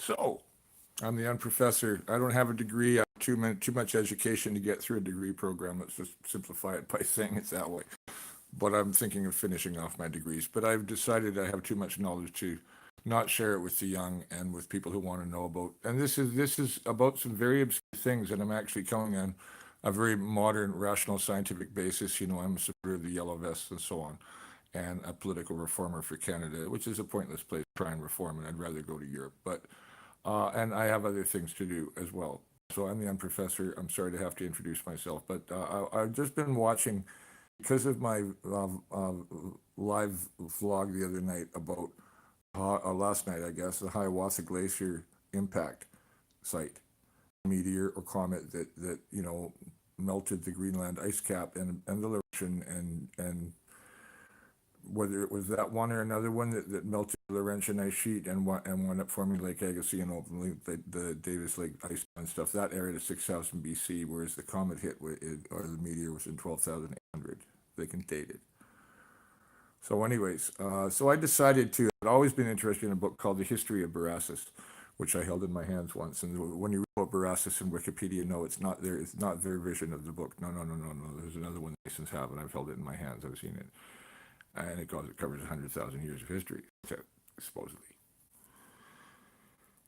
So, I'm the UnProfessor. I don't have a degree. I have too much education to get through a degree program. Let's just simplify it by saying it that way. But I'm thinking of finishing off my degrees. But I've decided I have too much knowledge to not share it with the young and with people who want to know about. And this is about some very obscure things, and I'm actually coming on a very modern, rational, scientific basis. I'm a supporter of the yellow vests and so on, and a political reformer for Canada, which is a pointless place to try and reform, and I'd rather go to Europe. But and I have other things to do as well. So I'm the UnProfessor. I'm sorry to have to introduce myself, but I've just been watching because of my live vlog the other night about last night, I guess, the Hiawatha Glacier impact site, meteor or comet that melted the Greenland ice cap and the Laurentian and whether it was that one or another one that melted the Laurentian ice sheet and wound up forming Lake Agassiz and ultimately the Davis Lake ice and stuff, that area to 6,000 BC, whereas the comet hit or the meteor was in 12,800. They can date it. So anyways, so I decided to, I'd always been interested in a book called The History of Berassus, which I held in my hands once. And when you read about Berassus in Wikipedia, no, it's not their vision of the book. No. There's another one the Masons have, and I've held it in my hands. I've seen it. And it covers 100,000 years of history, supposedly.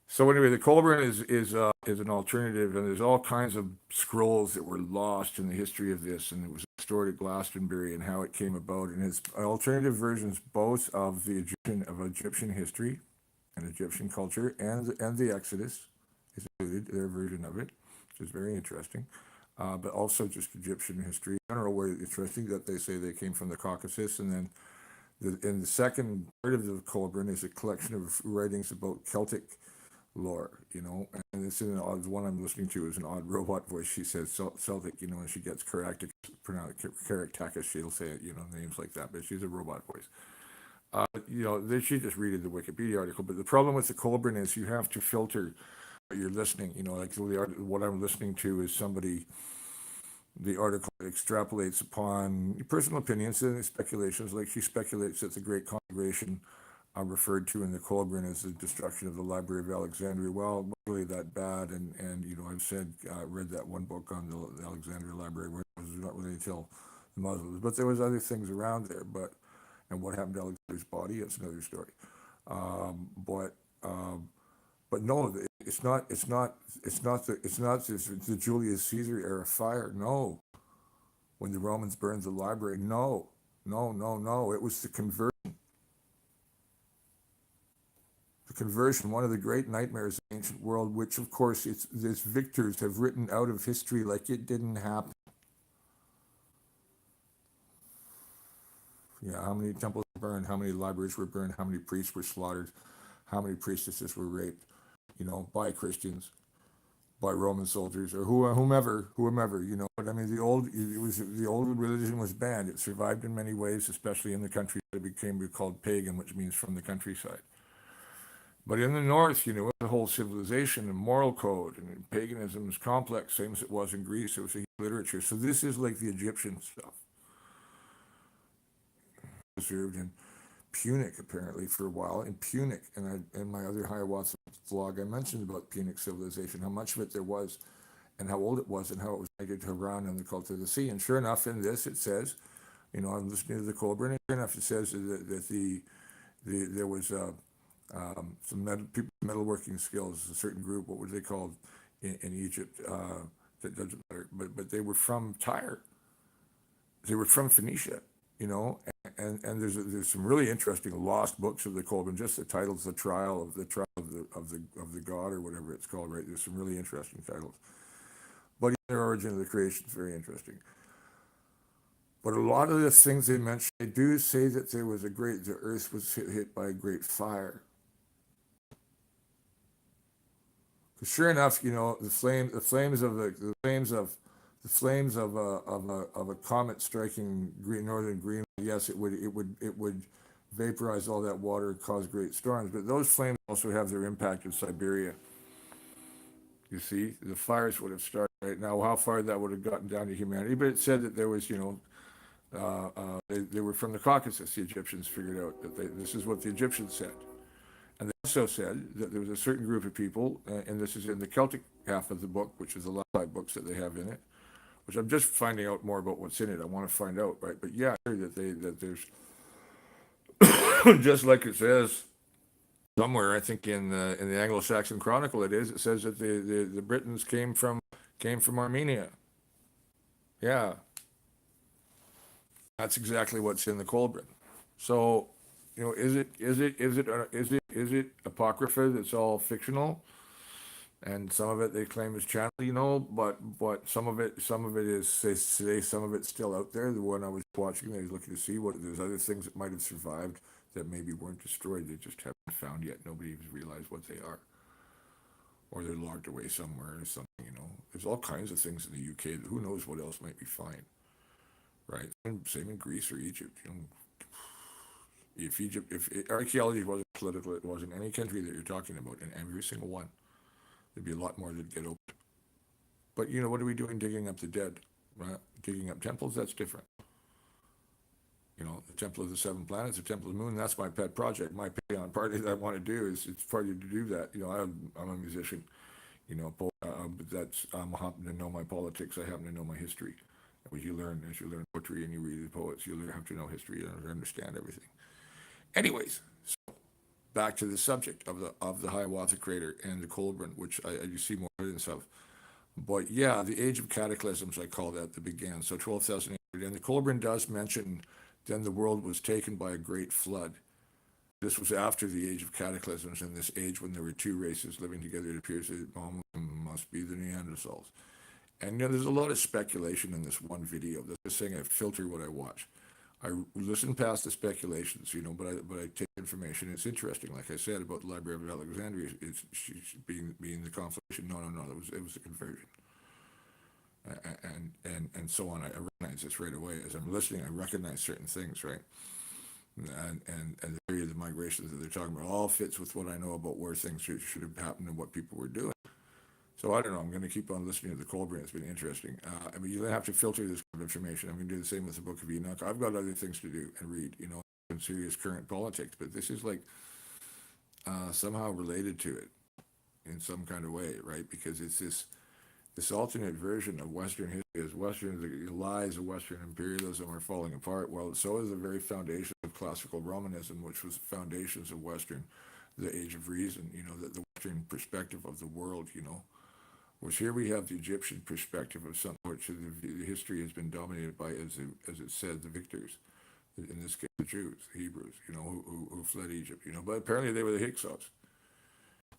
So anyway, the Kolbrin is an alternative, and there's all kinds of scrolls that were lost in the history of this, and it was stored at Glastonbury and how it came about, and it's alternative versions both of the Egyptian history and Egyptian culture, and the Exodus is included, their version of it, which is very interesting. But also just Egyptian history. In general, where it's interesting that they say they came from the Caucasus, and then in the second part of the Kolbrin is a collection of writings about Celtic lore, and it's in the one I'm listening to is an odd robot voice. She says Celtic, and she gets Caractacus, she'll say it, names like that, but she's a robot voice. She just read the Wikipedia article, but the problem with the Kolbrin is you have to filter what you're listening. Like what I'm listening to is the article extrapolates upon personal opinions and speculations. Like she speculates that the Great Conflagration referred to in the Kolbrin as the destruction of the Library of Alexandria. Well, it wasn't really that bad, and I've read that one book on the Alexandria Library, where it was not really until the Muslims, but there was other things around there. And what happened to Alexander's body, it's another story. But no, it's not the Julius Caesar era fire. No, when the Romans burned the library. No. It was the conversion. The conversion, one of the great nightmares of the ancient world, which of course its victors have written out of history like it didn't happen. Yeah, how many temples were burned, how many libraries were burned, how many priests were slaughtered, how many priestesses were raped, by Christians, by Roman soldiers, or whomever. But I mean, the old religion was banned. It survived in many ways, especially in the country. It became called pagan, which means from the countryside. But in the north, the whole civilization and moral code, and paganism is complex, same as it was in Greece. It was a literature. So this is like the Egyptian stuff. Preserved in Punic, apparently, for a while. In Punic, and in my other Hiawatha vlog, I mentioned about Punic civilization, how much of it there was, and how old it was, and how it was related to Haran and the cult of the sea. And sure enough, in this, it says, I'm listening to the Kolbrin, and sure enough, it says that there was some metalworking skills, a certain group, what were they called in Egypt? That doesn't matter, but they were from Tyre. They were from Phoenicia, and there's some really interesting lost books of the Kolbrin. Just the titles, the trial of the god or whatever it's called. Right, there's some really interesting titles. But their origin of the creation is very interesting. But a lot of the things they mention, they do say that the earth was hit by a great fire. Because sure enough, the flames of a comet striking northern Greenland. Yes, it would vaporize all that water and cause great storms. But those flames also have their impact in Siberia. You see, the fires would have started right now. How far that would have gotten down to humanity? But it said that there was, they were from the Caucasus. The Egyptians figured out that this is what the Egyptians said. And they also said that there was a certain group of people, and this is in the Celtic half of the book, which is the last 5 books that they have in it, which I'm just finding out more about what's in it. I want to find out, right? But yeah, that there's just like it says somewhere, I think in the Anglo-Saxon Chronicle, it says that the Britons came from Armenia. Yeah, that's exactly what's in the Kolbrin. So, is it apocrypha that's all fictional, and some of it they claim is channel, but some of it is they say some of it's still out there. The one I was watching, I was looking to see what there's other things that might have survived that maybe weren't destroyed. They just haven't found yet. Nobody has realized what they are, or they're locked away somewhere or something. There's all kinds of things in the UK. Who knows what else might be fine, right? Same in Greece or Egypt. If archaeology wasn't political, it was in any country that you're talking about, in every single one, there'd be a lot more that'd get open. But what are we doing digging up the dead? Right? Digging up temples, that's different. The Temple of the Seven Planets, the Temple of the Moon, that's my pet project. My party that I want to do is it's party to do that. I'm a musician, but I happen to know my politics. I happen to know my history. As you learn poetry and you read the poets, you have to know history and understand everything. Anyways, so back to the subject of the Hiawatha crater and the Kolbrin, which I do see more evidence of. But yeah, the age of cataclysms, I call that began. So 12,800, and the Kolbrin does mention then the world was taken by a great flood. This was after the age of cataclysms, and this age when there were two races living together. It appears that it must be the Neanderthals. And there's a lot of speculation in this one video. That's just saying I filter what I watch. I listen past the speculations, but I take information. It's interesting, like I said about the Library of Alexandria. It's being the conflation. No. It was a conversion, and so on. I recognize this right away as I'm listening. I recognize certain things, right? And the area of the migrations that they're talking about all fits with what I know about where things should have happened and what people were doing. So I don't know. I'm going to keep on listening to the Kolbrin. It's been interesting. You have to filter this kind of information. I'm going to do the same with the Book of Enoch. I've got other things to do and read, in serious current politics. But this is like somehow related to it in some kind of way, right? Because it's this alternate version of Western history. As the lies of Western imperialism are falling apart. Well, so is the very foundation of classical Romanism, which was the foundations of the Age of Reason. The Western perspective of the world. Whereas here we have the Egyptian perspective of something which the history has been dominated by, as it said, the victors. In this case, the Jews, the Hebrews, who fled Egypt. But apparently they were the Hyksos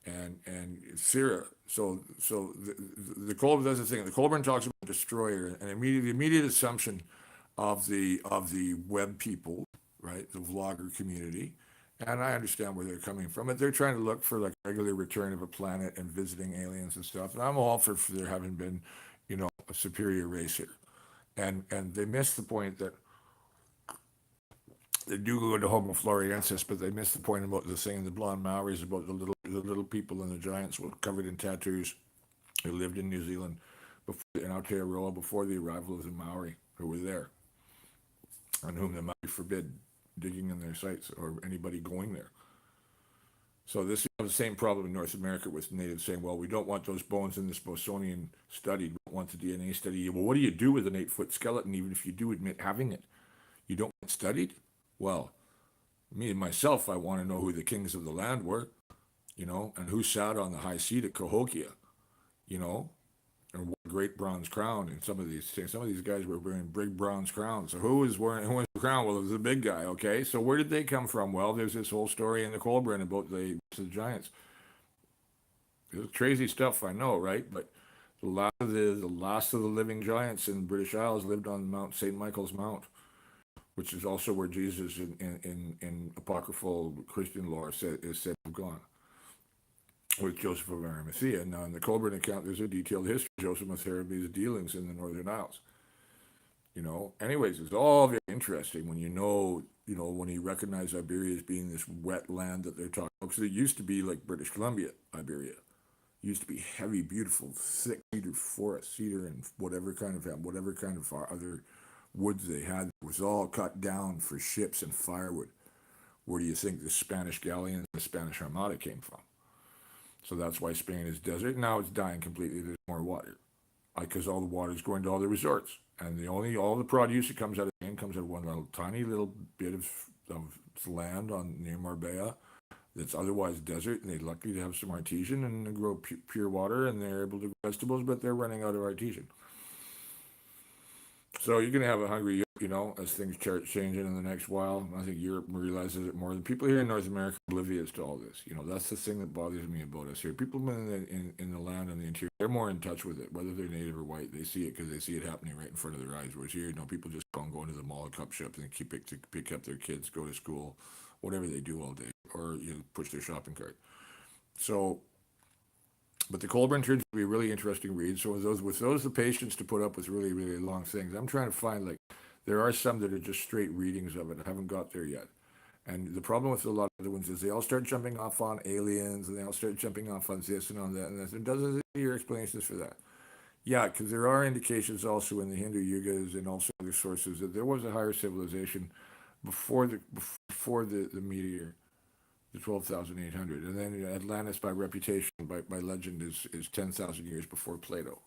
and Syria. So the Kolbrin does the thing. The Kolbrin talks about destroyer, and the immediate assumption of the web people, right, the vlogger community. And I understand where they're coming from. But they're trying to look for like regular return of a planet and visiting aliens and stuff. And I'm all for there having been, a superior race here. And they miss the point that they do go into Homo floresiensis, but they miss the point about the thing, the blonde Maoris, about the little people and the giants were covered in tattoos who lived in New Zealand in Aotearoa before the arrival of the Maori who were there, and whom the Maori forbid digging in their sites or anybody going there. So this is the same problem in North America with natives saying, well, we don't want those bones in the Smithsonian studied. We don't want the DNA study. Well, what do you do with an 8-foot skeleton, even if you do admit having it? You don't want it studied? Well, me and myself, I want to know who the kings of the land were, and who sat on the high seat at Cahokia, and wore a great bronze crown. And some of these guys were wearing big bronze crowns. So who was the crown? Well, it was the big guy. Okay, so where did they come from? Well, there's this whole story in the Kolbrin about the giants. It was crazy stuff, I know, right? But the last of the living giants in the British Isles lived on Mount St. Michael's Mount, which is also where Jesus in apocryphal Christian lore is said to have gone, with Joseph of Arimathea. Now, in the Kolbrin account, there's a detailed history of Joseph of Arimathea's dealings in the Northern Isles. Anyways, it's all very interesting when when you recognize Iberia as being this wet land that they're talking about. Because it used to be like British Columbia, Iberia. It used to be heavy, beautiful, thick cedar forest, cedar and whatever kind of other woods they had. It was all cut down for ships and firewood. where do you think the Spanish galleons and the Spanish Armada came from? So that's why Spain is desert. Now it's dying completely. There's more water. Because all the water is going to all the resorts. And all the produce that comes out of Spain comes out of one little tiny little bit of land near Marbella that's otherwise desert. And they're lucky to have some artesian and they grow pure water and they're able to grow vegetables, but they're running out of artesian. So you're going to have a hungry Europe, as things start changing in the next while. I think Europe realizes it more than people here in North America are oblivious to all this. That's the thing that bothers me about us here. People in the land and the interior, they're more in touch with it, whether they're native or white. They see it because they see it happening right in front of their eyes. Whereas here, people just go into the mall, cup shop, and pick up their kids, go to school, whatever they do all day, or push their shopping cart. So. But the Kolbrin turns to be a really interesting read. So with those the patience to put up with really, really long things, I'm trying to find there are some that are just straight readings of it. I haven't got there yet. And the problem with a lot of the ones is they all start jumping off on aliens and they all start jumping off on this and on that and this. And doesn't your explanations for that? Yeah, because there are indications also in the Hindu Yugas and also other sources that there was a higher civilization before the meteor. The 12,800, and then Atlantis, by reputation, by legend, is 10,000 years before Plato,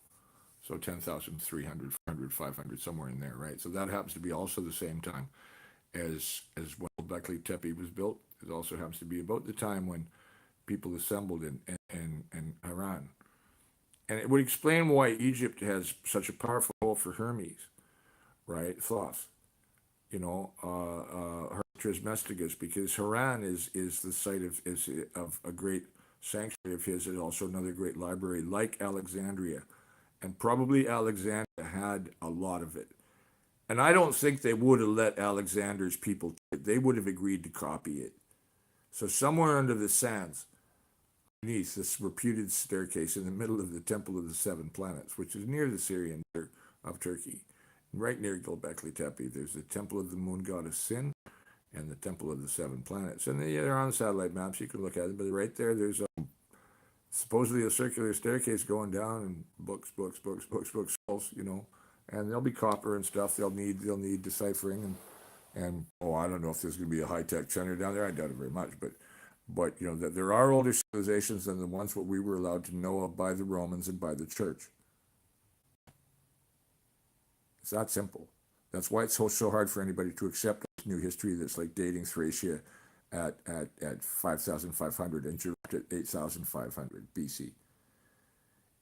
so 10,300, 400, 500, somewhere in there, right? So that happens to be also the same time as when Göbekli Tepe was built. It also happens to be about the time when people assembled in Haran, and it would explain why Egypt has such a powerful role for Hermes, right? Thoth. Trismegistus, because Haran is the site of a great sanctuary of his, and also another great library like Alexandria, and probably Alexandria had a lot of it. And I don't think they would have let Alexander's people. They would have agreed to copy it. So somewhere under the sands, beneath this reputed staircase in the middle of the Temple of the Seven Planets, which is near the Syrian of Turkey, right near Göbekli Tepe, there's the Temple of the Moon Goddess Sin and the Temple of the Seven Planets. And they're on the satellite maps. You can look at it. But right there, there's supposedly a circular staircase going down and books, and there'll be copper and stuff. They'll need deciphering and I don't know if there's going to be a high-tech center down there. I doubt it very much. But that there are older civilizations than the ones what we were allowed to know of by the Romans and by the church. It's that simple. That's why it's so hard for anybody to accept new history that's like dating Thracia at 5,500 and Egypt at 8,500 BC.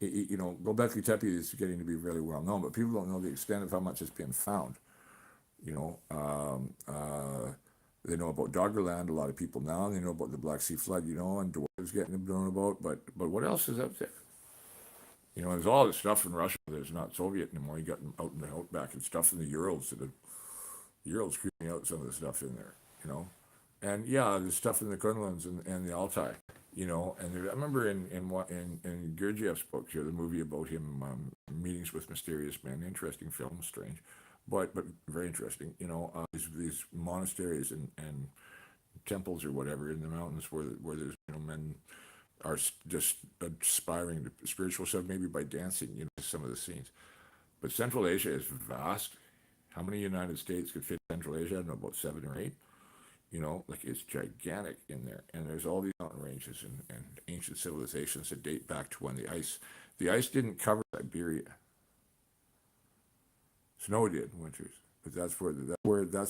Göbekli Tepe is getting to be really well known, but people don't know the extent of how much has been found. They know about Doggerland, a lot of people now, and they know about the Black Sea Flood, and dwarves getting known about, but what else is out there? There's all this stuff in Russia that's not Soviet anymore. You got out in the outback and stuff in the Urals. The Urals creeping out some of the stuff in there, And yeah, there's stuff in the Kunlun's and the Altai, And I remember in Gurdjieff's book here, the movie about him, Meetings with Mysterious Men, interesting film, strange, but very interesting. These monasteries and temples or whatever in the mountains where there's men are just aspiring to spiritual stuff, maybe by dancing, some of the scenes. But Central Asia is vast. How many United States could fit Central Asia? I don't know, about 7 or 8. It's gigantic in there. And there's all these mountain ranges and ancient civilizations that date back to when the ice didn't cover Siberia. Snow did in winters. But that's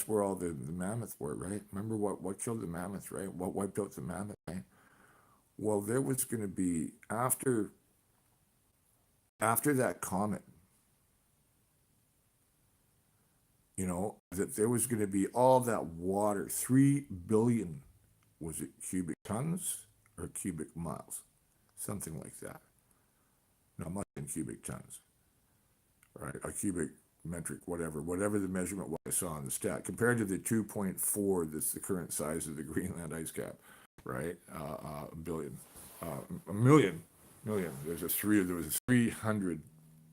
where all the mammoths were, right? Remember what killed the mammoths, right? What wiped out the mammoth, right? Well, there was going to be, after that comet, that there was going to be all that water, 3 billion, was it cubic tons or cubic miles? Something like that. No, it must have been cubic tons, right? A cubic metric, whatever the measurement was I saw on the stat, compared to the 2.4 that's the current size of the Greenland ice cap. Right, a billion, a million. There was a 300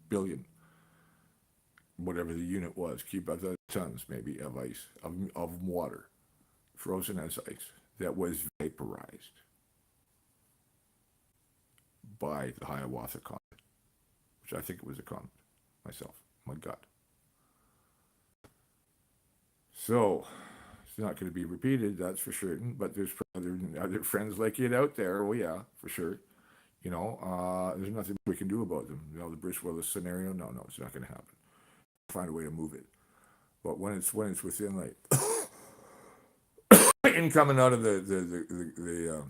billion, whatever the unit was, cubic tons maybe of ice, of water, frozen as ice, that was vaporized by the Hiawatha comet, which I think it was a comet myself. My God. So It's not going to be repeated, that's for certain. But there's other friends like it out there. Oh yeah, for sure. There's nothing we can do about them. The Bruce Willis scenario. No, no, it's not going to happen. Find a way to move it. But when it's within like in coming out of the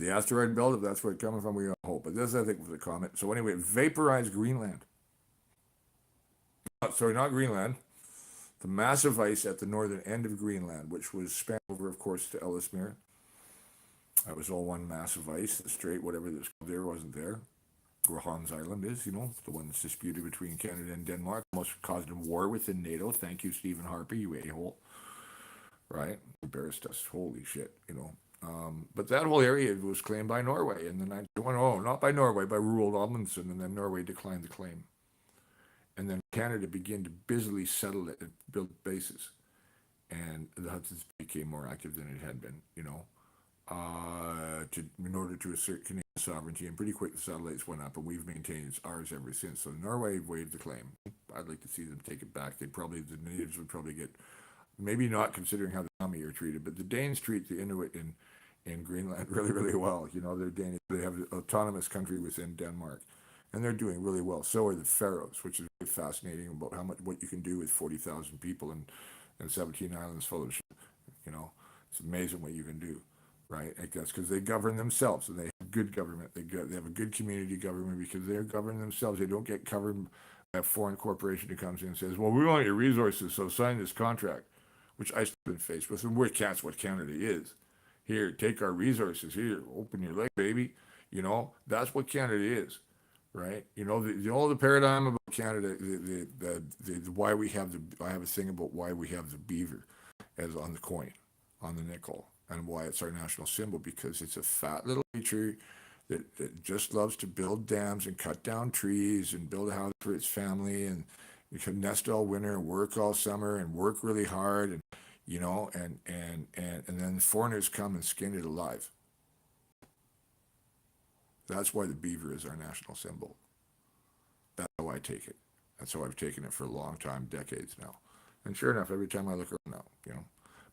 asteroid belt, if that's where it's coming from, we don't hope. But this, I think, was a comet. So anyway, it vaporized Greenland. Sorry, not Greenland. The massive ice at the northern end of Greenland, which was spanned over, of course, to Ellesmere. That was all one massive ice. The strait, whatever that's there, wasn't there. Where Hans Island is, the one that's disputed between Canada and Denmark, almost caused a war within NATO. Thank you, Stephen Harper, you a-hole. Right? Embarrassed us. Holy shit. But that whole area was claimed by Norway in the 19... Oh, not by Norway, by Roald Amundsen, and then Norway declined the claim. And then Canada began to busily settle it and build bases. And the Hudson's became more active than it had been, in order to assert Canadian sovereignty. And pretty quick, the satellites went up, and we've maintained ours ever since. So Norway waived the claim. I'd like to see them take it back. The natives would probably get, maybe not considering how the Sami are treated, but the Danes treat the Inuit in Greenland really, really well. They're Danish. They have an autonomous country within Denmark. And they're doing really well. So are the Faroes, which is really fascinating about what you can do with 40,000 people and 17 islands full of shit. It's amazing what you can do, right? Like that's because they govern themselves, and they have good government. They have a good community government because they're governing themselves. They don't get covered by a foreign corporation who comes in and says, well, we want your resources, so sign this contract, which I've been faced with. And that's what Canada is. Here, take our resources. Here, open your leg, baby. That's what Canada is. Right, the paradigm about Canada, why we have I have a thing about why we have the beaver as on the coin, on the nickel, and why it's our national symbol, because it's a fat little creature that just loves to build dams and cut down trees and build a house for its family, and you can nest all winter and work all summer and work really hard, and and then foreigners come and skin it alive. That's why the beaver is our national symbol. That's how I take it. That's how I've taken it for a long time, decades now. And sure enough, every time I look around now.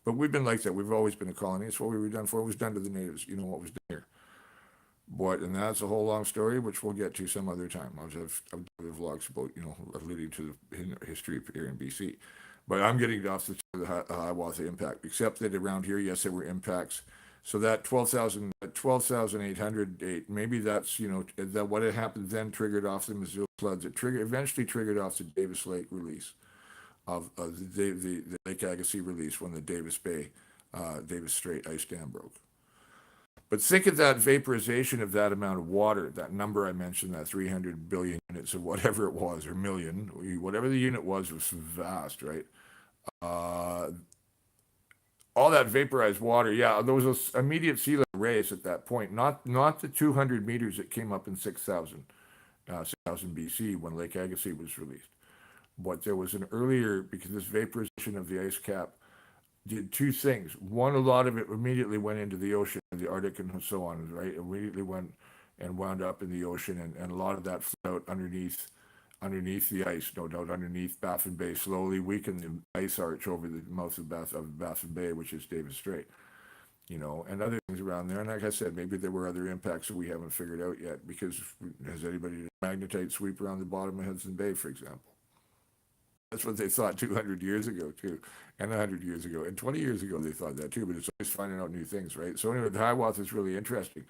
But we've been like that. We've always been a colony. It's what we were done for. It was done to the natives. What was done here. And that's a whole long story, which we'll get to some other time. I've done vlogs about, alluding to the history here in BC. But I'm getting off the Hiawatha impact, except that around here, yes, there were impacts. So that 12,808, maybe that's, that what had happened then triggered off the Missoula floods. It eventually triggered off the Davis Lake release of the Lake Agassiz release when the Davis Strait ice dam broke. But think of that vaporization of that amount of water, that number I mentioned, that 300 billion units of whatever it was, or million, whatever the unit was vast, right? All that vaporized water, yeah, there was an immediate sea level raise at that point, not the 200 meters that came up in 6,000 BC when Lake Agassiz was released. But there was an earlier, because this vaporization of the ice cap did two things. One, a lot of it immediately went into the ocean, the Arctic and so on, right? Immediately went and wound up in the ocean, and a lot of that flowed out underneath the ice, no doubt, underneath Baffin Bay, slowly weakened the ice arch over the mouth of Baffin Bay, which is Davis Strait, and other things around there. And like I said, maybe there were other impacts that we haven't figured out yet, because has anybody magnetite sweep around the bottom of Hudson Bay, for example? That's what they thought 200 years ago, too, and 100 years ago, and 20 years ago they thought that, too, but it's always finding out new things, right? So anyway, the Hiawatha is really interesting.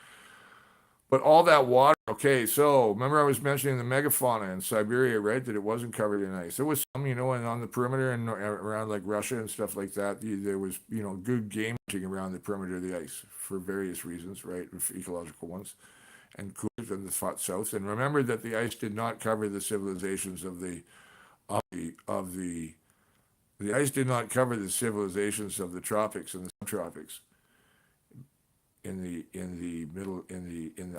But all that water, okay, so remember I was mentioning the megafauna in Siberia, right, that it wasn't covered in ice. There was some, and on the perimeter and around like Russia and stuff like that, there was, good game hunting around the perimeter of the ice for various reasons, right, for ecological ones, and coolers in the far south. And remember that the ice did not cover the civilizations the ice did not cover the civilizations of the tropics and the subtropics in the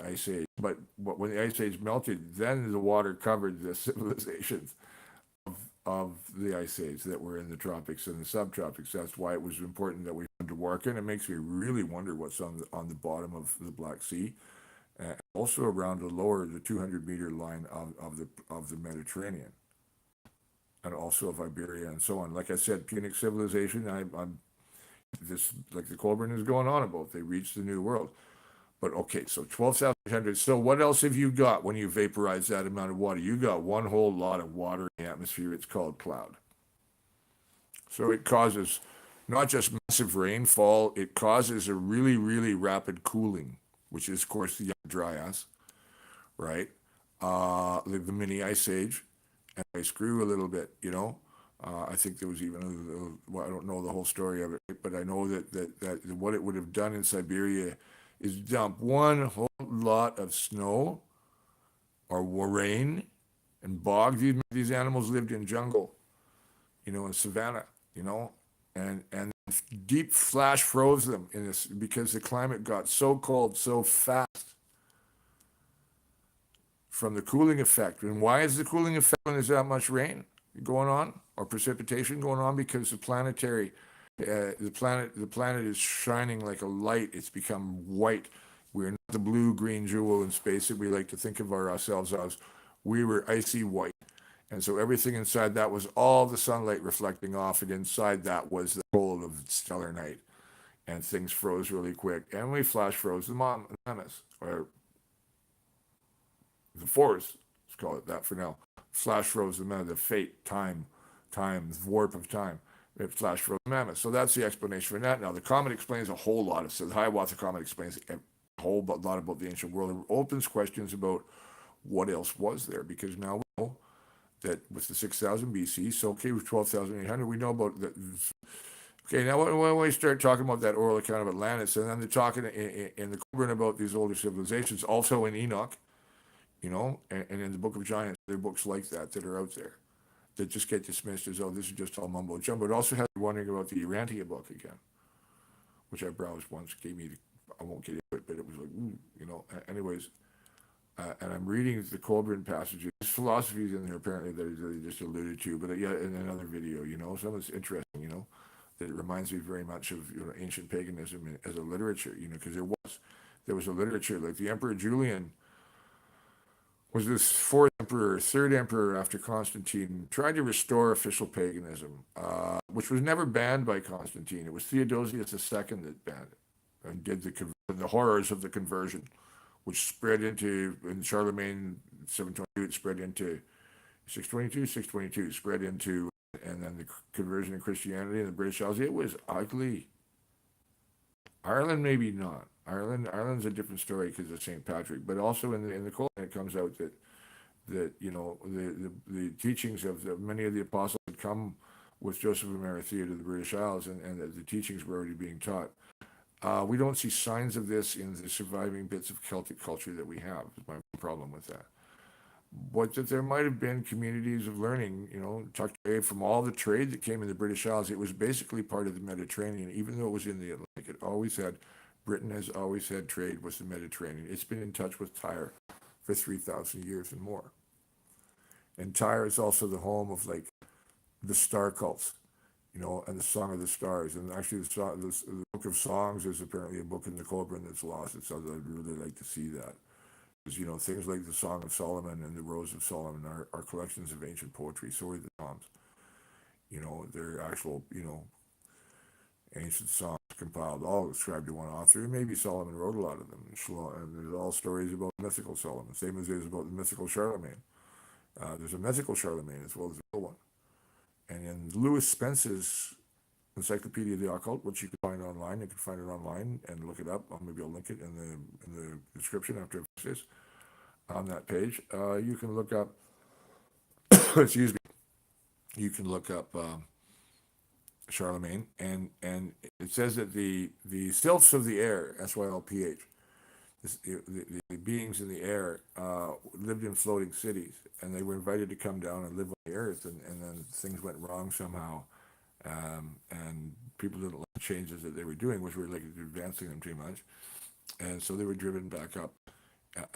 ice age. But when the ice age melted, then the water covered the civilizations of the ice age that were in the tropics and the subtropics. That's why it was important that we had to work, and it makes me really wonder what's on the bottom of the Black Sea, also around the 200-meter line of the Mediterranean, and also of Iberia and so on. Like I said, Punic civilization. this, like the Kolbrin is going on about, they reached the new world. But okay, so 12,800. So what else have you got when you vaporize that amount of water? You got one whole lot of water in the atmosphere. It's called cloud. So it causes not just massive rainfall, it causes a really, really rapid cooling, which is, of course, the young dry ice, right? The mini ice age, and ice grew a little bit, you know. I think there was even well, I don't know the whole story of it, but I know that what it would have done in Siberia is dump one whole lot of snow or rain and bog. These animals lived in jungle, you know, in savannah, you know, and deep flash froze them in this because the climate got so cold so fast from the cooling effect. And why is the cooling effect when there's that much rain going on or precipitation going on? Because the planet is shining like a light. It's become white. We're not the blue green jewel in space that we like to think of ourselves as. We were icy white. And so everything inside that was all the sunlight reflecting off, and inside that was the cold of stellar night. And things froze really quick. And we flash froze the mammoths, or the forest, let's call it that for now. Flash froze the mammoth, the fate, time, the warp of time. It flash froze the mammoth. So that's the explanation for that. Now, the comet explains a whole lot of stuff. The Hiawatha Comet explains a whole lot about the ancient world. It opens questions about what else was there, because now we know that with the 6,000 BC, so okay, with 12,800, we know about that. Okay, now when we start talking about that oral account of Atlantis, and then they're talking in the Kolbrin about these older civilizations, also in Enoch, you know, and in the Book of Giants, there are books like that that are out there that just get dismissed as, oh, this is just all mumbo jumbo. It also has me wondering about the Urantia book again, which I browsed once, gave me, I won't get into it, but it was like, ooh, you know, anyways. And I'm reading the Kolbrin passages. There's philosophies in there apparently that they just alluded to, but yeah, in another video, you know, some of it's interesting, you know, that it reminds me very much of, you know, ancient paganism as a literature, you know, because there was a literature like the Emperor Julian was this fourth emperor, third emperor after Constantine, tried to restore official paganism, which was never banned by Constantine. It was Theodosius II that banned it and did the horrors of the conversion, which spread into, in Charlemagne 722, it spread into 622, spread into, and then the conversion of Christianity in the British Isles. It was ugly. Ireland, maybe not. Ireland's a different story because of St. Patrick, but also in the Colbrin, it comes out that you know the teachings of many of the apostles had come with Joseph of Arimathea to the British Isles, and that the teachings were already being taught. We don't see signs of this in the surviving bits of Celtic culture that we have. Is my problem with that. But that there might have been communities of learning, you know, tucked away from all the trade that came in the British Isles. It was basically part of the Mediterranean, even though it was in the Atlantic. It always had, Britain has always had trade with the Mediterranean. It's been in touch with Tyre for 3,000 years and more. And Tyre is also the home of like the star cults, you know, and the Song of the Stars. And actually, the Book of Songs is apparently a book in the Kolbrin that's lost. It's something I'd really like to see that. Because, you know, things like the Song of Solomon and the Rose of Solomon are collections of ancient poetry. So are the Psalms. You know, they're actual, you know, ancient songs compiled, all ascribed to one author. Maybe Solomon wrote a lot of them. And there's all stories about mythical Solomon, same as there's about the mythical Charlemagne. There's a mythical Charlemagne as well as a real one. And in Lewis Spence's Encyclopedia of the Occult, which you can find online, you can find it online and look it up. Maybe I'll link it in the description after this on that page. You can look up, excuse me, you can look up Charlemagne, and it says that the sylphs of the air, SYLPH, the beings in the air, lived in floating cities, and they were invited to come down and live on the earth, and then things went wrong somehow, and people didn't like the changes that they were doing, which were like advancing them too much, and so they were driven back up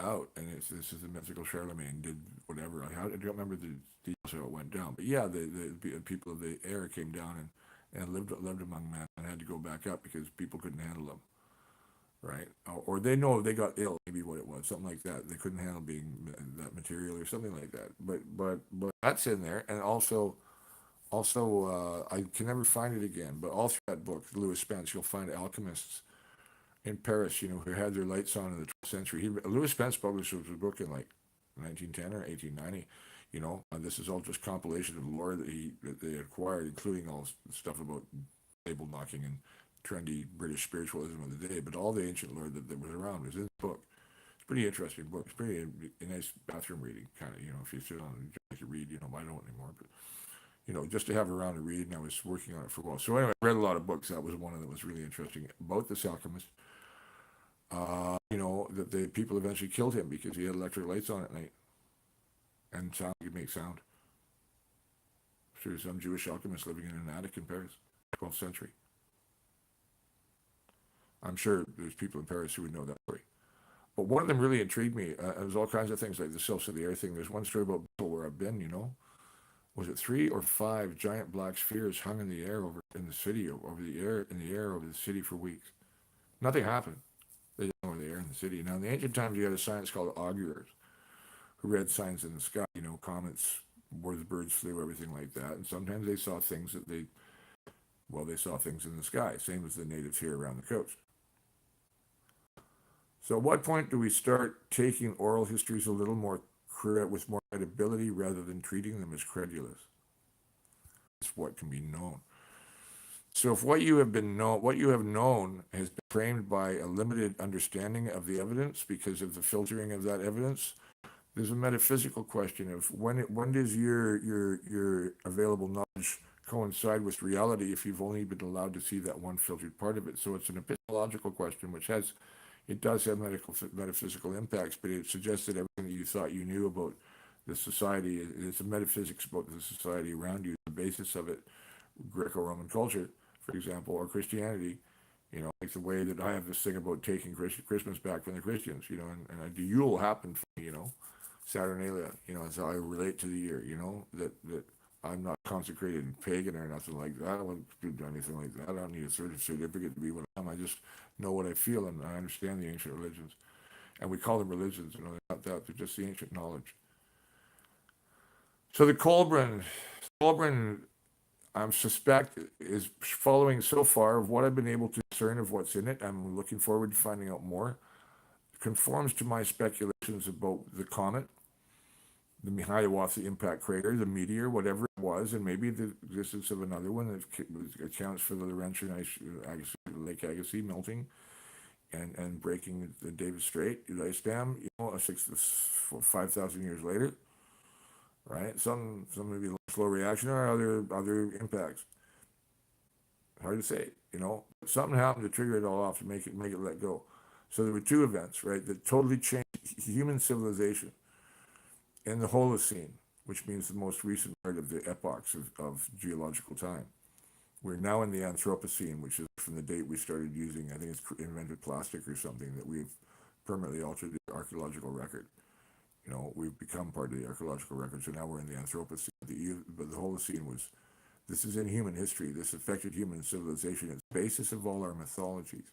out, and this is the mythical Charlemagne did whatever. I don't remember the details how it went down, but yeah, the people of the air came down and lived among men and had to go back up because people couldn't handle them, right? Or they know they got ill, maybe what it was, something like that. They couldn't handle being that material or something like that. But that's in there, and also Also, I can never find it again, but all through that book, Louis Spence, you'll find alchemists in Paris, who had their lights on in the 12th century. Louis Spence published his book in like 1910 or 1890. This is all just compilation of lore that they acquired, including all stuff about table knocking and trendy British spiritualism of the day. But all the ancient lore that was around was in the book. It's a pretty interesting book. It's pretty a nice bathroom reading kind of. If you sit on and you read, I don't anymore, but just to have around to read, and I was working on it for a while. So anyway, I read a lot of books. That was one that was really interesting about this alchemist. That the people eventually killed him because he had electric lights on at night and sound. He could make sound. So there's some Jewish alchemist living in an attic in Paris, 12th century. I'm sure there's people in Paris who would know that story. But one of them really intrigued me. There's all kinds of things like the Sylphs of the Air thing. There's one story about where I've been, Was it 3 or 5 giant black spheres hung in the air over the city for weeks? Nothing happened. They didn't know where they are in the city. Now, in the ancient times, you had a science called augurers who read signs in the sky, comets, where the birds flew, everything like that. And sometimes they saw things they saw things in the sky, same as the natives here around the coast. So at what point do we start taking oral histories a little more with more credibility rather than treating them as credulous? It's what can be known. So if what you have known has been framed by a limited understanding of the evidence because of the filtering of that evidence, there's a metaphysical question of when does your available knowledge coincide with reality if you've only been allowed to see that one filtered part of it. So it's an epistemological question which does have metaphysical impacts, but it suggests that everything that you thought you knew about the society, it's a metaphysics about the society around you, the basis of it, Greco-Roman culture, for example, or Christianity, like the way that I have this thing about taking Christmas back from the Christians, and the Yule happened for me, Saturnalia, that's how I relate to the year, that I'm not consecrated pagan or nothing like that. I don't do anything like that. I don't need a certificate to be what I am. I just know what I feel, and I understand the ancient religions. And we call them religions, they're not that. They're just the ancient knowledge. So the Kolbrin, I suspect, is following so far of what I've been able to discern of what's in it. I'm looking forward to finding out more. It conforms to my speculations about the comet, the Hiawatha impact crater, the meteor, whatever it was, and maybe the existence of another one that accounts for the Laurentian Lake Agassiz melting and breaking the Davis Strait, the ice dam, 5,000 years later, right? Some maybe slow reaction or other impacts. Hard to say, Something happened to trigger it all off to make it let go. So there were 2 events, right, that totally changed human civilization in the Holocene, which means the most recent part of the epochs of geological time. We're now in the Anthropocene, which is from the date we started using, I think it's invented plastic or something, that we've permanently altered the archaeological record. We've become part of the archaeological record, so now we're in the Anthropocene. But the Holocene this is in human history. This affected human civilization. It's the basis of all our mythologies.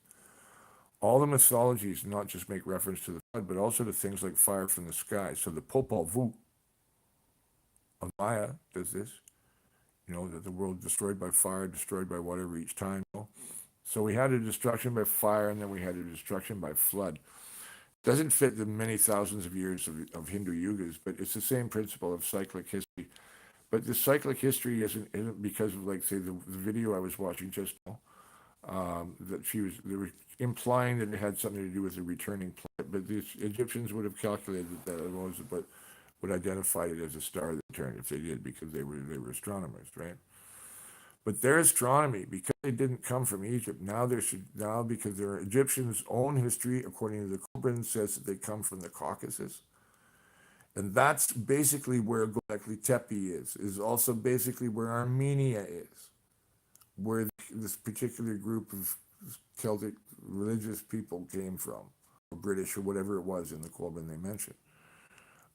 All the mythologies not just make reference to the flood, but also to things like fire from the sky. So the Popol Vuh of Maya does this, that the world destroyed by fire, destroyed by whatever each time. So we had a destruction by fire, and then we had a destruction by flood. Doesn't fit the many thousands of years of Hindu yugas, but it's the same principle of cyclic history. But the cyclic history isn't because of, like, say, the video I was watching just now, that they were implying that it had something to do with the returning planet, but the Egyptians would have calculated that it was, but would identify it as a star that returned if they did, because they were astronomers, right? But their astronomy, because they didn't come from Egypt, now because their Egyptians' own history, according to the Kolbrin, says that they come from the Caucasus. And that's basically where Göbekli Tepe is also basically where Armenia is, where this particular group of Celtic religious people came from, or British, or whatever it was in the Kolbrin they mentioned.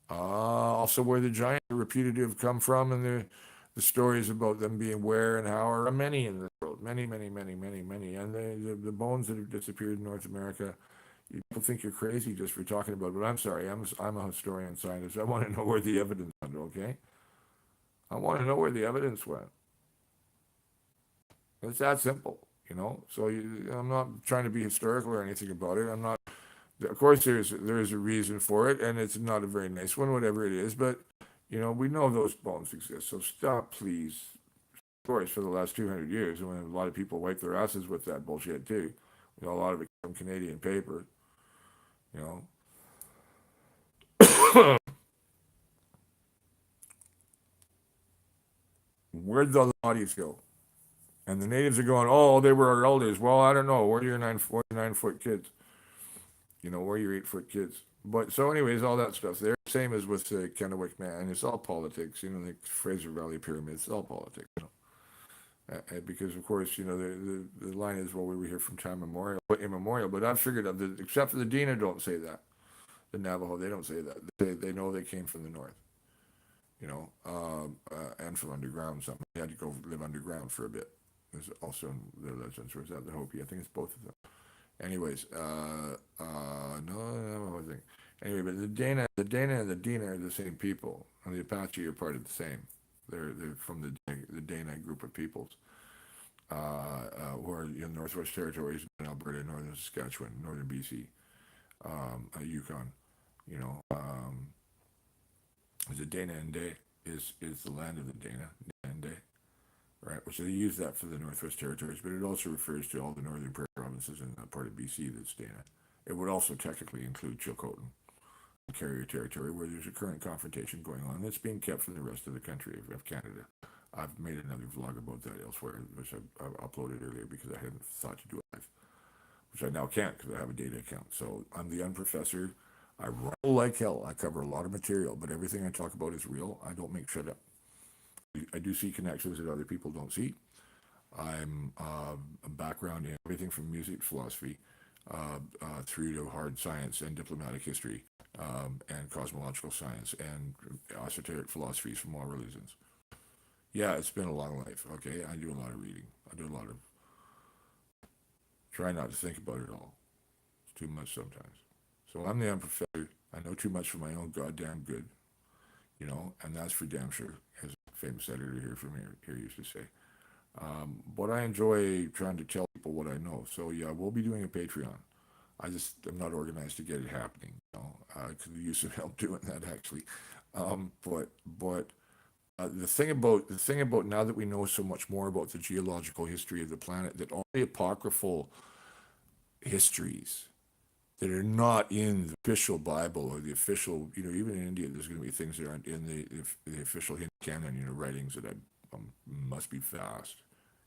Also where the giants are reputed to have come from, and the stories about them being where and how are many in the world. Many. And the bones that have disappeared in North America, people think you're crazy just for talking about it, but I'm sorry, I'm a historian scientist. I want to know where the evidence went, okay? I want to know where the evidence went. It's that simple, So I'm not trying to be historical or anything about it. I'm not. Of course, there's a reason for it, and it's not a very nice one, whatever it is. But we know those bones exist. So stop, please. Of course, for the last 200 years, when a lot of people wipe their asses with that bullshit too. A lot of it from Canadian paper. You know, where'd the bodies go? And the natives are going, oh, they were our elders. Well, I don't know. Where are your 9 foot kids? Where are your 8 foot kids? But so, anyways, all that stuff there. Same as with the Kennewick Man. It's all politics. The Fraser Valley Pyramid. It's all politics. Because of course, the line is, well, we were here from time immemorial. But I've figured out that except for the Dina, don't say that. The Navajo, they don't say that. They know they came from the north. And from underground. Something they had to go live underground for a bit. There's also the legends. Or is that the Hopi? I think it's both of them. Anyways, no, I think. Anyway, but the Dana and the Dina are the same people, and the Apache are part of the same. They're from the Dana group of peoples, who are in Northwest Territories, in Alberta, northern Saskatchewan, northern BC, Yukon. You know, the Dana and Day is the land of the Dana and Day, right? Which they use that for the Northwest Territories, but it also refers to all the northern provinces in that part of BC that's Dana. It would also technically include Chilcotin, Carrier Territory, where there's a current confrontation going on that's being kept from the rest of the country of Canada. I've made another vlog about that elsewhere, which I've uploaded earlier because I hadn't thought to do it live, which I now can't because I have a data account. So I'm the UnProfessor. I roll like hell. I cover a lot of material, but everything I talk about is real. I don't make shit up. I do see connections that other people don't see. I'm a background in everything from music, philosophy, through to hard science and diplomatic history, and cosmological science and esoteric philosophies from all religions. Yeah, it's been a long life. Okay, I do a lot of reading. I do a lot of try not to think about it all. It's too much sometimes. So I'm the unprofessor. I know too much for my own goddamn good, and that's for damn sure, as a famous editor here from here used to say. But I enjoy trying to tell people what I know. So yeah, we'll be doing a Patreon. I just am not organized to get it happening. I could use some help doing that actually. But the thing about now that we know so much more about the geological history of the planet, that all the apocryphal histories that are not in the official Bible or the official, even in India, there's going to be things that aren't in the official Hindu canon, writings that must be vast.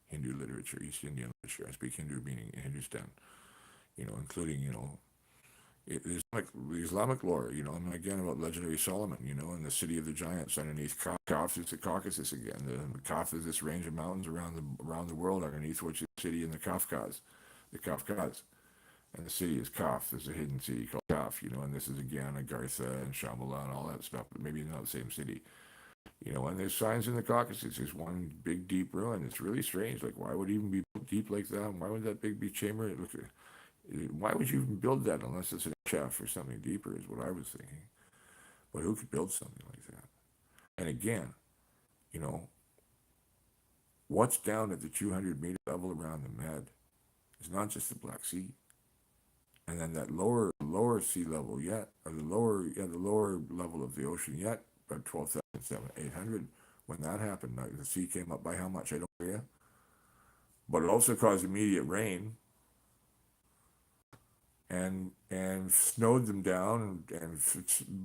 Hindu literature, East Indian literature. I speak Hindu meaning in Hindustan, including, the Islamic lore, and again about legendary Solomon, and the city of the giants underneath Kaf is the Caucasus again. The Kaf is this range of mountains around the world underneath which is the city in the Kafkas. And the city is Kaf. There's a hidden city called Kaf, and this is again Agartha and Shambhala and all that stuff, but maybe not the same city. And there's signs in the Caucasus. There's one big deep ruin. It's really strange. Like, why would it even be deep like that? Why would that big chamber? Why would you even build that unless it's an shaft or something deeper? Is what I was thinking. But who could build something like that? And again, you know, what's down at the 200-meter level around the Med is not just the Black Sea, and then that lower sea level yet, or the lower level of the ocean yet, about 12,800. When that happened, the sea came up by how much? I don't know. But it also caused immediate rain and snowed them down and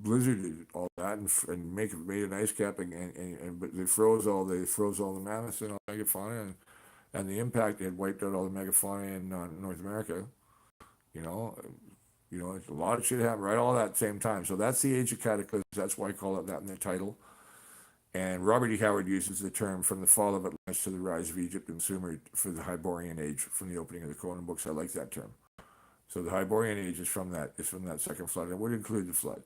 blizzarded all that and made an ice cap and but they froze all the mammoths and all the megafauna and the impact had wiped out all the megafauna in North America. You know, it's a lot of shit happened right all at the same time. So that's the age of cataclysms. That's why I call it that in the title. And Robert E. Howard uses the term from the fall of Atlantis to the rise of Egypt and Sumer for the Hyborian Age from the opening of the Conan books. I like that term. So the Hyborian Age is from that second flood. It would include the flood,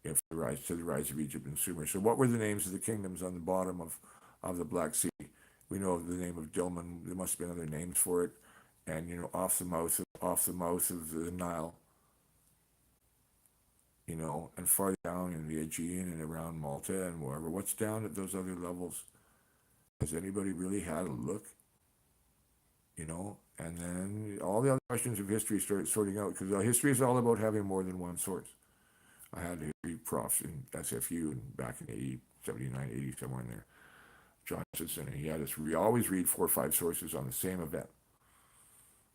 the rise of Egypt and Sumer. So what were the names of the kingdoms on the bottom of the Black Sea? We know the name of Dilmun. There must have been other names for it. And off the mouth of the Nile. And far down in the Aegean and around Malta and wherever. What's down at those other levels? Has anybody really had a look? and then all the other questions of history start sorting out, because history is all about having more than one source. I had a history prof in SFU and back in 80, 79, 80, somewhere in there, John Simpson, and he had us always read 4 or 5 sources on the same event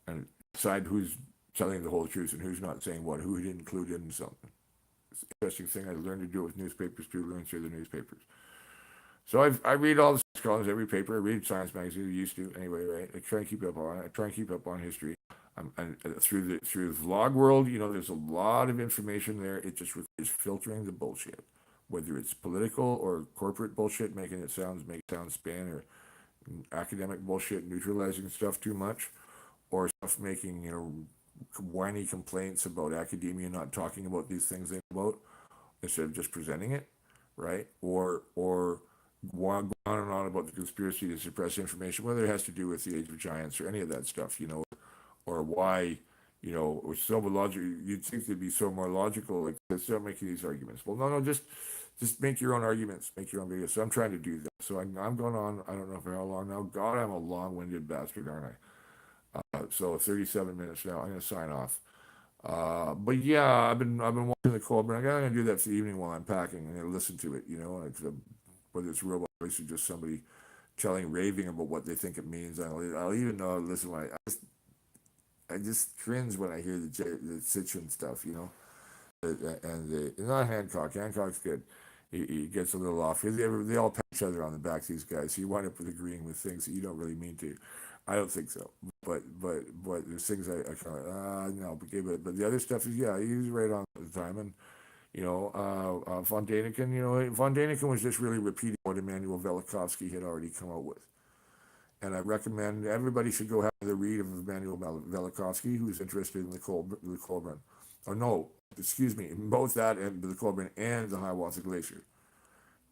and decide who's telling the whole truth and who's not saying what, who he didn't include in something. It's an interesting thing. I learned to do it with newspapers too, learn through the newspapers. So I read all the columns, every paper. I read Science Magazine. I used to anyway, right? I try and keep up on it. I try and keep up on history. And through the vlog world, there's a lot of information there. It just requires filtering the bullshit, whether it's political or corporate bullshit, make it sound spin, or academic bullshit, neutralizing stuff too much, or stuff making whiny complaints about academia not talking about these things they know about instead of just presenting it, right? Or go on and on about the conspiracy to suppress information, whether it has to do with the Age of Giants or any of that stuff, or why, or so logical. You'd think they'd be so more logical, like let's start making these arguments. Well, no, just make your own arguments, make your own videos. So I'm trying to do that. So I'm going on. I don't know for how long now. God, I'm a long-winded bastard, aren't I? So 37 minutes now. I'm gonna sign off. But yeah, I've been watching the Kolbrin. I'm gonna do that for the evening while I'm packing and I listen to it. Whether it's robot voice or just somebody raving about what they think it means. I'll even know. Listen, I just cringe when I hear the Citron stuff. And not Hancock. Hancock's good. He gets a little off. They all pat each other on the back. These guys. So you wind up with agreeing with things that you don't really mean to. I don't think so. But there's things I kind of no. But the other stuff is, yeah, he was right on the time. And von Daniken. Von Daniken was just really repeating what Immanuel Velikovsky had already come out with. And I recommend everybody should go have the read of Immanuel Velikovsky, who's interested in the Kolbrin. Or no, excuse me, both that and the Kolbrin and the Hiawatha Glacier,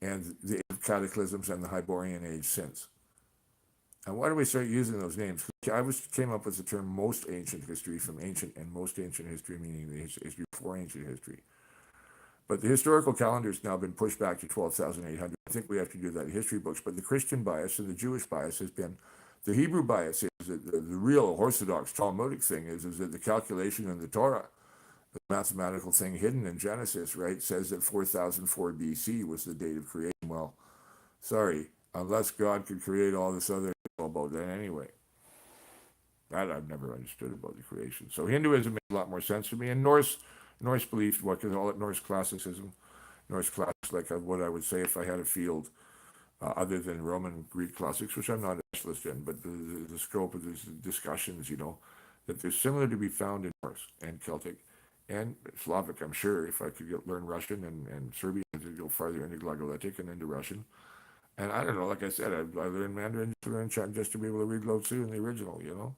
and the Cataclysms and the Hyborian Age since. And why do we start using those names? Came up with the term most ancient history from ancient and most ancient history, meaning the history before ancient history. But the historical calendar has now been pushed back to 12,800. I think we have to do that in history books. But the Christian bias and the Jewish bias has been, the Hebrew bias is that the real Orthodox Talmudic thing is that the calculation in the Torah, the mathematical thing hidden in Genesis, right, says that 4004 BC was the date of creation. Well, sorry, unless God could create all this other about that anyway. That I've never understood about the creation. So Hinduism makes a lot more sense to me. And Norse belief, what can call it, Norse classicism. Norse classics, like what I would say if I had a field other than Roman Greek classics, which I'm not a specialist in, but the scope of these discussions, that they're similar to be found in Norse and Celtic and Slavic, I'm sure, if I could learn Russian and Serbian to go farther into Glagolitic and into Russian. And I don't know, like I said, I learned Mandarin to learn just to be able to read Lao Tzu in the original.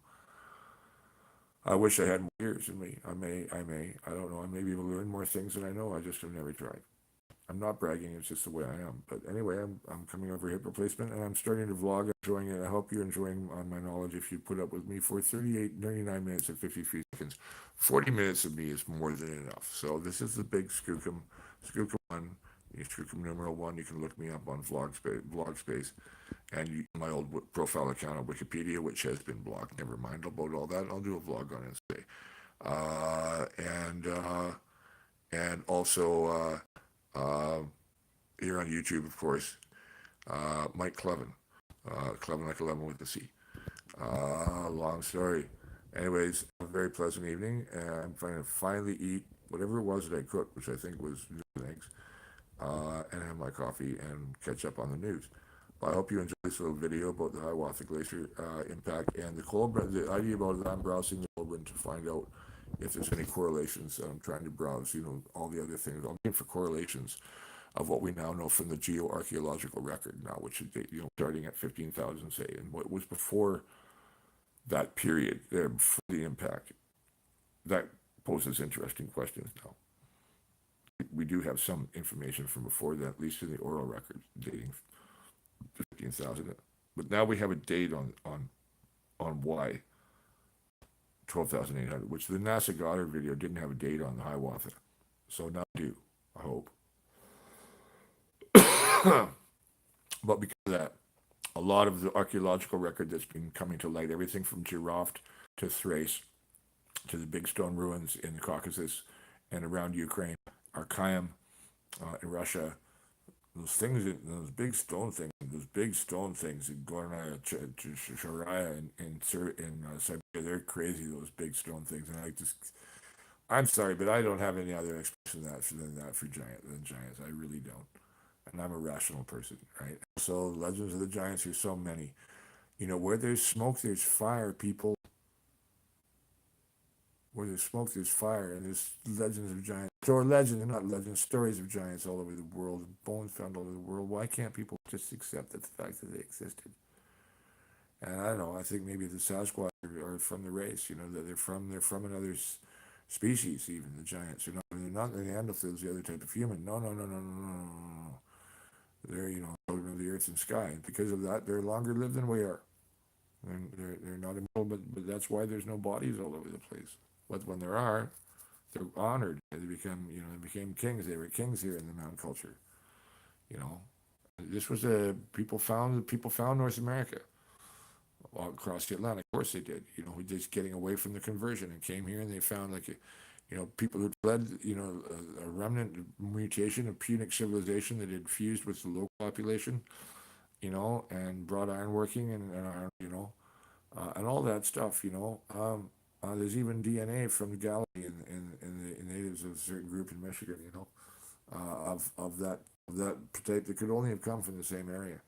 I wish I had more years in me. I don't know, I may be able to learn more things than I know. I just have never tried. I'm not bragging, it's just the way I am. But anyway, I'm coming over hip replacement and I'm starting to vlog, enjoying it. I hope you're enjoying my knowledge if you put up with me for 39 minutes and 53 seconds. 40 minutes of me is more than enough. So this is the big Skookum 1. Skookum numeral 1. You can look me up on vlog space. And my old profile account on Wikipedia, which has been blocked. Never mind about all that. I'll do a vlog on it today. And also here on YouTube, of course, Mike Clevin. Clevin like 11 with the C. Long story. Anyways, a very pleasant evening. I'm trying to finally eat whatever it was that I cooked, which I think was eggs, and have my coffee and catch up on the news. I hope you enjoyed this little video about the Hiawatha Glacier impact and the Kolbrin. The idea about it, I'm browsing the Kolbrin to find out if there's any correlations. I'm trying to browse, all the other things. I'm looking for correlations of what we now know from the geoarchaeological record now, which is, starting at 15,000, say, and what was before that period, before the impact. That poses interesting questions now. We do have some information from before that, at least in the oral records, dating 15,000. But now we have a date on why 12,800, which the NASA Goddard video didn't have a date on the Hiawatha. So now I do, I hope. But because of that, A lot of the archaeological record that's been coming to light, everything from Giraffe to Thrace to the big stone ruins in the Caucasus and around Ukraine, Archaeum in Russia, those things, those big stone things in Gornaya, Sharaya, in Siberia, they're crazy. Those big stone things, and I'm sorry, but I don't have any other explanation than that for giants. I really don't, and I'm a rational person, right? So legends of the giants. There's so many. Where there's smoke, there's fire. People, where there's smoke, there's fire, and there's legends of giants. Or legends, not legends, stories of giants all over the world, bones found all over the world. Why can't people just accept that the fact that they existed? And I don't know. I think maybe the Sasquatch are from the race. That they're from another species. Even the giants are not. They're not the Neanderthals, the other type of human. No, no, no, no, no, no, no, no. They're children of the earth and sky, and because of that, they're longer lived than we are. They're not immortal, but that's why there's no bodies all over the place. But when there are, they're honored. They became kings. They were kings here in the mountain culture. You know, this was people found North America all across the Atlantic. Of course they did. Just getting away from the conversion and came here and they found people who fled a remnant mutation of Punic civilization that had fused with the local population. And brought ironworking and iron. And all that stuff. There's even DNA from the Galley in the natives of a certain group in Michigan. Of that type that could only have come from the same area.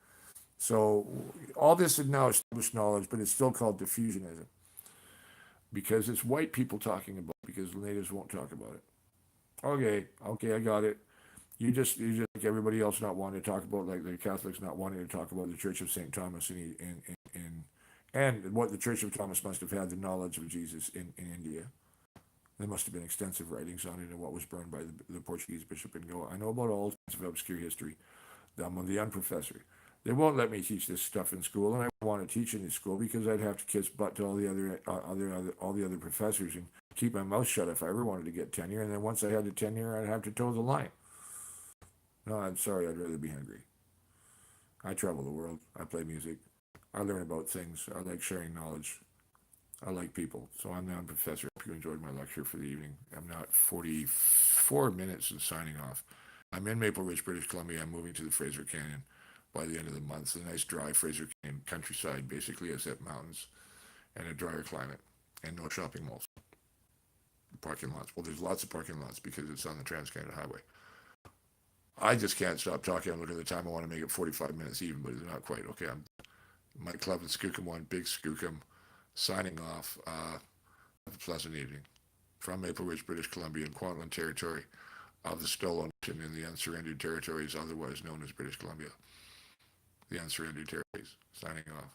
So all this is now established knowledge, but it's still called diffusionism because it's white people talking about it because the natives won't talk about it. Okay, I got it. You just like everybody else not wanting to talk about, like the Catholics not wanting to talk about the Church of St. Thomas and what the Church of Thomas must have had the knowledge of Jesus in India. There must have been extensive writings on it and what was burned by the Portuguese bishop in Goa. I know about all kinds of obscure history. I'm the UnProfessor. They won't let me teach this stuff in school, and I don't want to teach it in school because I'd have to kiss butt to all the other professors and keep my mouth shut if I ever wanted to get tenure. And then once I had the tenure, I'd have to toe the line. No, I'm sorry. I'd rather be hungry. I travel the world. I play music. I learn about things. I like sharing knowledge. I like people. So I'm the UnProfessor. Hope you enjoyed my lecture for the evening. I'm now at 44 minutes and signing off. I'm in Maple Ridge, British Columbia. I'm moving to the Fraser Canyon by the end of the month. It's a nice dry Fraser Canyon countryside, basically except mountains and a drier climate and no shopping malls. Parking lots. Well, there's lots of parking lots because it's on the Trans-Canada Highway. I just can't stop talking. I'm looking at the time. I want to make it 45 minutes even, but it's not quite. Okay, I'm Mike Clevin, Skookum One, Big Skookum, signing off. Have a pleasant evening from Maple Ridge, British Columbia, and Kwantlen Territory of the Stolen Ocean in the Unsurrendered Territories, otherwise known as British Columbia. The Unsurrendered Territories. Signing off.